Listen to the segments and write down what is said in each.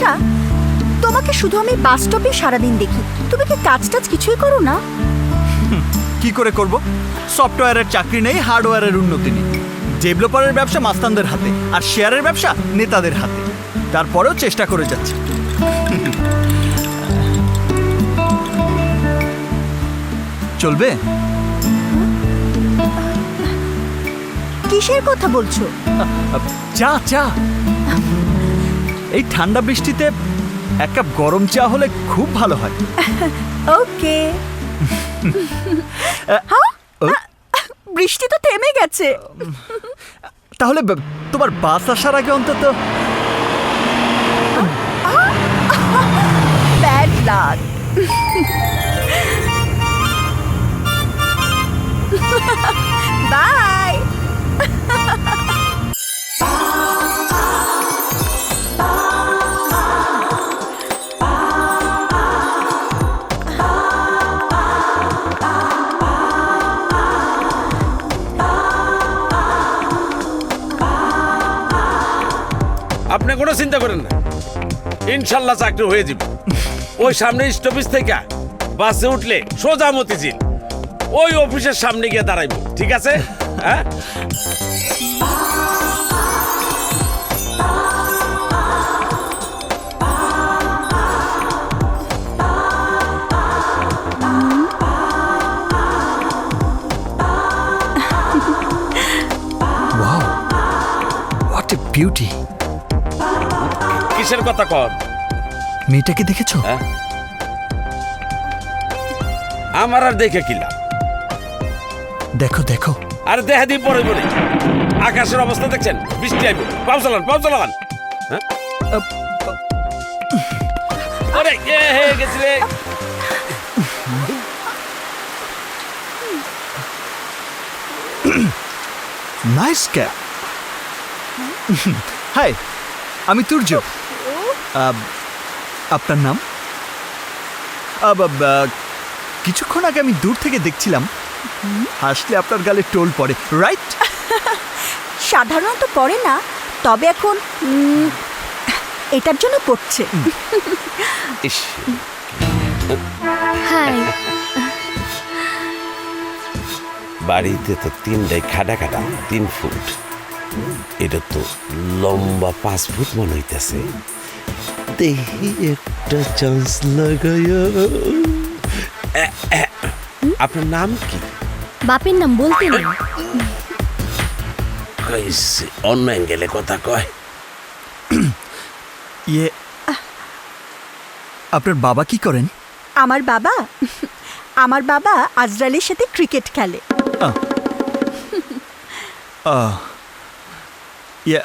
আচ্ছা, তোমাকে শুধু আমি বাস স্টপে সারাদিন দেখি, তুমি কি কাজ টাজ কিছুই করো না? কি করে করব? সফটওয়্যারের চাকরি নেই, হার্ডওয়্যারের উন্নতি নেই। ডেভেলপারের ব্যবসা মাস্তানদের হাতে, আর শেয়ারের ব্যবসা নেতাদের হাতে। তারপরেও চেষ্টা করে যাচ্ছে। চলবে? কিসের কথা বলছো? চা চা। এই ঠান্ডা বৃষ্টিতে এক কাপ গরম চা হলে খুব ভালো হয়। ওকে। হ্যাঁ? বৃষ্টি তো থেমে গেছে। তাহলে তোমার বাস আসার আগে অন্তত ব্যাড লাক। বাই। আপনি কোনো চিন্তা করেন না, ইনশাল্লাহ চাকরি হয়ে যাবে। ওই সামনে স্টপেজ থেকে বাসে উঠলে সোজা মতিঝিল, ওই অফিসের সামনে গিয়ে দাঁড়াইব, ঠিক আছে? হ্যাঁ, ওয়াও, হোয়াট এ বিউটি। কিসের কথা কর? মেয়েটাকে দেখেছো? হ্যাঁ, আমার আর দেখে কিলা। দেখো দেখো। আর দেখা দিয়ে পরে বলি, আকাশের অবস্থা দেখছেন? বৃষ্টি আইব। পাও চালান, পাও চালান। হ্যাঁ, আরে হে গেছি রে। Nice cap. হাই, আমি তুর্য। আপনার নাম? কিছুক্ষণ আগে আমি দূর থেকে দেখছিলাম, হাসলে আপনার গালে টোল পড়ে, রাইট? সাধারণত পড়ে না, তবে এখন এটার জন্য পড়ছে। ইস, হাই। বাড়িতে তো তিনটাই খাটা খাটা 3 ফুট, এটা তো লম্বা 5 ফুট মনে হইতেছে। দেখি একটা চান্স লাগাইয়া। আপনার নাম কি? বাপের নাম বলতে নেই। কইছে অন্য অ্যাঙ্গেলে কথা কয়। ইয়ে, আপনার বাবা কি করেন? আমার বাবা আজরালের সাথে ক্রিকেট খেলে। ইয়ে,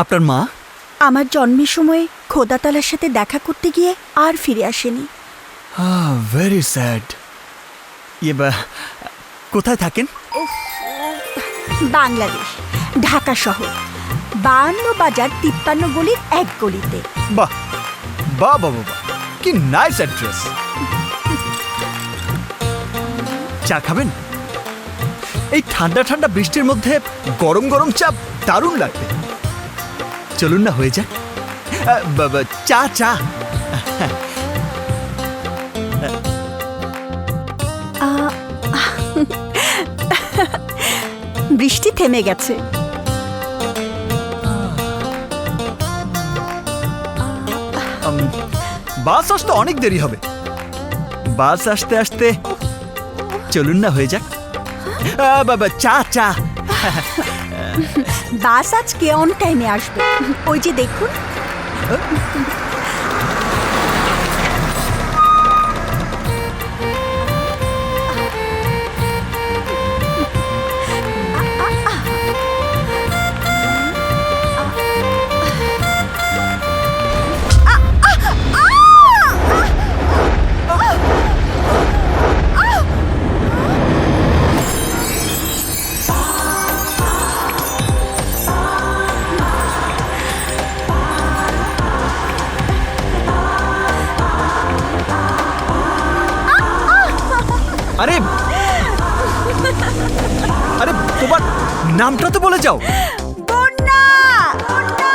আপনার মা? আমার জন্মের সময় খোদাতালার সাথে দেখা করতে গিয়ে আর ফিরে আসেনি। Very sad. ইয়ে, কোথায় থাকেন? বাংলাদেশ, ঢাকা শহর, 52 বাজার 53 গলির এক গলিতে। বাহ বাহ বাহ বাহ, কি নাইস অ্যাড্রেস। চা খাবেন? এই ঠান্ডা ঠান্ডা বৃষ্টির মধ্যে গরম গরম চা দারুণ লাগবে। চলুন না, হয়ে যাক। চা চা। বৃষ্টি থেমে গেছে। বাস আসতে অনেক দেরি হবে। বাস আসতে আসতে চলুন না, হয়ে যাক। চা চা। বাস আজকে অন টাইমে আসবে, ওই যে দেখুন। আরে আরে, তোমার নামটা তো বলে যাও। বন্যা, বন্যা।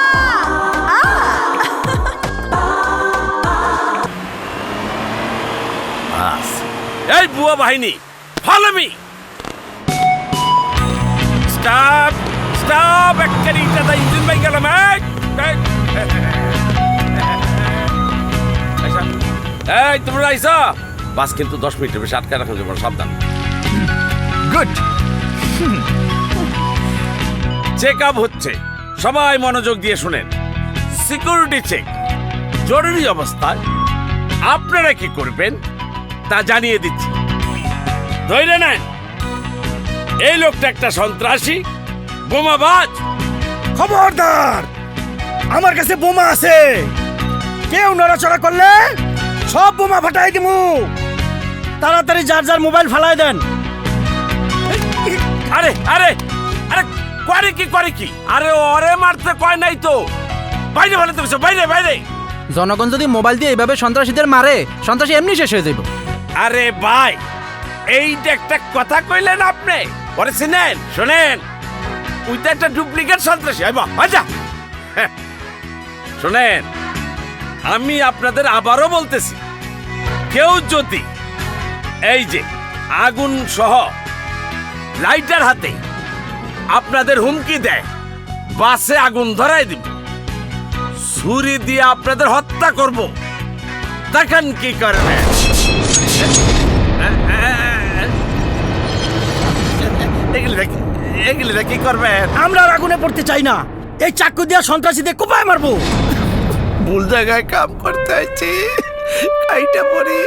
এই বুয়া বাহিনী, ফলো মি। স্টপ, স্টপ, একেবারে ইটাটা ইঞ্জিন বাই গেলাম। এই তোমরা আইসা, বাস কিন্তু 10 মিনিটের বেশি আটকে রাখা যাবে না, সাবধান। গুড। চেক আপ হচ্ছে, সবাই মনোযোগ দিয়ে শুনেন। Security check. জরুরি অবস্থায় আপনারা কি করবেন তা জানিয়ে দিচ্ছি। ধরে নেন, এই লোকটা একটা সন্ত্রাসী, বোমাবাজ। খবরদার, আমার কাছে বোমা আছে, কেউ নড়াচড়া করলে সব বোমা ফাটাই দিমু। তাড়াতাড়ি যার যার মোবাইল ফালাই দেন। আরে আরে আরে, করে কি? আরে ওরে মারতে কয় নাই তো, বাইরে ভালো তো, বাইরে বাইরে। জনগণ যদি মোবাইল দিয়ে এইভাবে সন্ত্রাসীদের মারে, সন্ত্রাসী এমনি শেষ হয়ে যাবে। আরে ভাই, এইটা একটা কথা কইলেন আপনি? ওরে চিনেন? শোনেন, ওইটা একটা ডুপ্লিকেট সন্ত্রাসী। আচ্ছা শোনেন, আমি আপনাদের আবারও বলতেছি, কেউ যদি এই যে আগুন সহ লাইটার হাতে আপনাদের হুমকি দেয়, বাসে আগুন ধরাই দিব, ছুরি দিয়ে আপনাদের হত্যা করব, দেখেন কি করবেন। এগুলি কি করবেন? আমরা আর আগুনে পড়তে চাই না, এই চাকু দিয়ে সন্ত্রাসীদের কোপায় মারবো। ভুল জায়গায় কাম করতে হয়েছি, কাইটা পড়ি।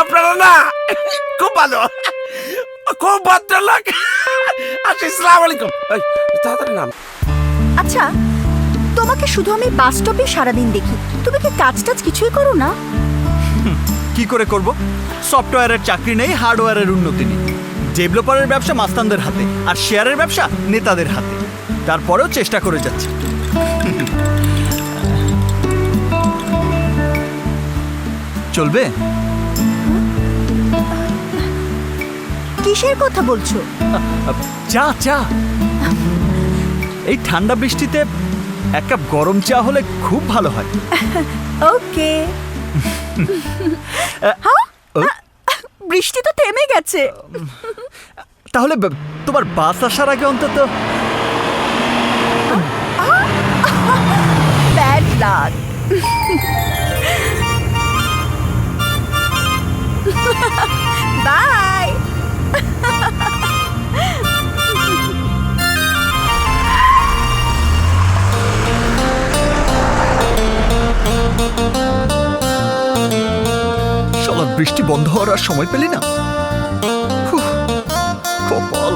আপনারা না খুব ভালো, খুব ভদ্রলোক। আসসালামু আলাইকুম। তাড়াতাড়ি নাম। আচ্ছা, তোমাকে শুধু আমি বাস স্টপে সারাদিন দেখি, তুমি কি কাজ টাজ কিছুই করো না? কি করে করব? সফটওয়্যারের চাকরি নেই, হার্ডওয়্যারের উন্নতি নেই। ডেভেলপারের ব্যবসা মাস্তানদের হাতে, আর শেয়ারের ব্যবসা নেতাদের হাতে। তারপরেও চেষ্টা করে যাচ্ছে। চলবে? কিসের কথা বলছো? চা চা। এই ঠান্ডা বৃষ্টিতে এক কাপ গরম চা হলে খুব ভালো হয়। ওকে। হ্যাঁ? বৃষ্টি তো থেমে গেছে। তাহলে তোমার বাস আসার আগে অন্তত। Bad luck. বাই। শালা বৃষ্টি বন্ধ হওয়ার আর সময় পেলি না। কপাল।